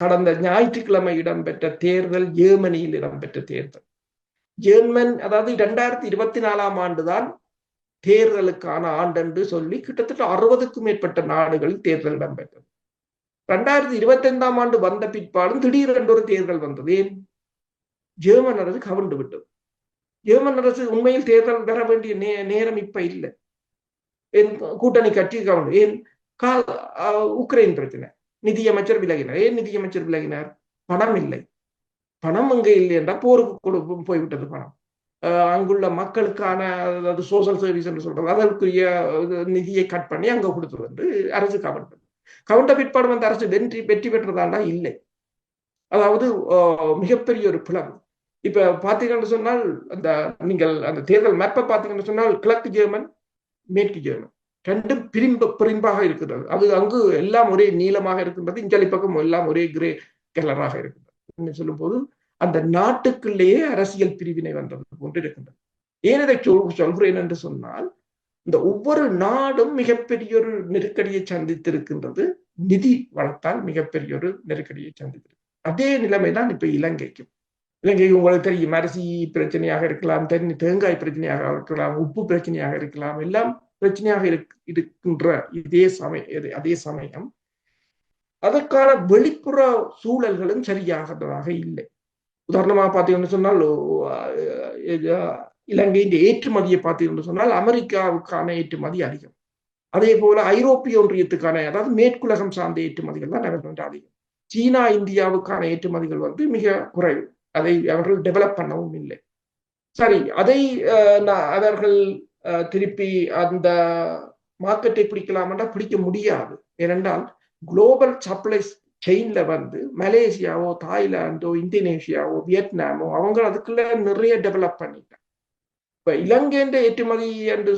கடந்த ஞாயிற்றுக்கிழமை இடம்பெற்ற தேர்தல் ஜெர்மனியில் இடம்பெற்ற தேர்தல். அதாவது 2024 ஆண்டுதான் தேர்தலுக்கான ஆண்டு என்று சொல்லி கிட்டத்தட்ட 60க்கும் மேற்பட்ட நாடுகளில் தேர்தல் இடம்பெற்றது. 2025 ஆண்டு வந்த பிற்பாடும் திடீரென்று ஒரு தேர்தல் வந்தது. ஏன்? ஜெர்மன் அரசு கவிழ்ந்து விட்டது. ஜெர்மன் அரசு உண்மையில் தேர்தல் வர வேண்டிய நேரம் இப்ப இல்லை. கூட்டணி கட்சி கவிழ்ந்து. ஏன்? உக்ரைன் பிரச்சனை. நிதியமைச்சர் விலகினார். ஏன் நிதியமைச்சர் விலகினார்? பணம் இல்லை. பணம் அங்கே இல்லை என்றால் போருக்கு போய்விட்டது பணம். அங்குள்ள மக்களுக்கான அதாவது சோசியல் சர்வீஸ் என்று சொல்றது அதற்குரிய நிதியை கட் பண்ணி அங்க கொடுத்து வந்து அரசு கவர்ந்தது. கவர்ந்த பிற்பாடு அந்த அரசு வெற்றி பெற்றதாண்டா இல்லை. அதாவது மிகப்பெரிய ஒரு பிளவு. இப்ப பாத்தீங்கன்னு சொன்னால் நீங்கள் அந்த தேர்தல் மேப்பை பாத்தீங்கன்னு சொன்னால் கிழக்கு ஜெர்மன், மேற்கு ஜெர்மன் ரெண்டும் பிரிம்பாக இருக்கிறது. அது அங்கு எல்லாம் ஒரே நீளமாக இருக்கின்றது. இஞ்சலி பக்கம் எல்லாம் ஒரே கிரே கலராக இருக்கின்றது. சொல்லும் போது அந்த நாட்டுக்குள்ளேயே அரசியல் பிரிவினை வந்தது போன்று இருக்கின்றது. ஏன் இதை சொல்கிறேன் என்று சொன்னால், இந்த ஒவ்வொரு நாடும் மிகப்பெரிய ஒரு நெருக்கடியை சந்தித்திருக்கின்றது. நிதி வளத்தால் மிகப்பெரிய ஒரு நெருக்கடியை சந்தித்திருக்கு. அதே நிலைமைதான் இப்ப இலங்கைக்கும். இலங்கைக்கு உங்களுக்கு தெரியும், அரிசி பிரச்சனையாக இருக்கலாம், தேங்காய் பிரச்சனையாக இருக்கலாம், உப்பு பிரச்சனையாக இருக்கலாம், எல்லாம் பிரச்சனையாக இருக்கின்ற அதே சமயம் அதற்கான வெளிப்புற சூழல்களும் சரியாகதாக இல்லை. உதாரணமாக பார்த்தீங்கன்னு சொன்னால், இலங்கையின் ஏற்றுமதியை பார்த்தீங்கன்னு சொன்னால் அமெரிக்காவுக்கான ஏற்றுமதி அதிகம். அதே போல ஐரோப்பிய ஒன்றியத்துக்கான அதாவது மேற்குலகம் சார்ந்த ஏற்றுமதிகள் தான் அதிகம். சீனா இந்தியாவுக்கான ஏற்றுமதிகள் வந்து மிக குறைவு. அதை அவர்கள் டெவலப் பண்ணவும் இல்லை. சரி, அதை அவர்கள் திருப்பி அந்த மார்க்கெட்டை பிடிக்கலாம் என்றால் பிடிக்க முடியாது. ஏனென்றால் குளோபல் சப்ளை செயின்ல வந்து மலேசியாவோ, தாய்லாந்தோ, இந்தோனேஷியாவோ, வியட்நாமோ அவங்க அதுக்குள்ள நிறைய டெவலப் பண்ணிட்டாங்க. இப்ப இலங்கையின் ஏற்றுமதி என்று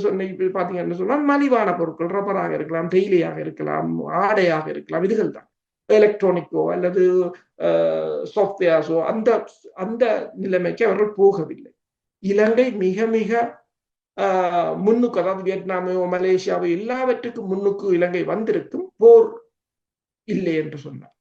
பாத்தீங்கன்னு சொன்னால் மலிவான பொருட்கள், ரப்பராக இருக்கலாம், தேயிலையாக இருக்கலாம், ஆடையாக இருக்கலாம், இதுகள் தான். எலக்ட்ரானிக்கோ அல்லது சாஃப்ட்வேர்ஸோ அந்த நிலைமைக்கு அவர்கள் போகவில்லை. இலங்கை மிக மிக முன்னுக்கு, அதாவது வியட்நாமோ மலேசியாவோ எல்லாவற்றுக்கும் முன்னுக்கு இலங்கை வந்திருக்கும். போர் இல்லை என்று சொன்னார்.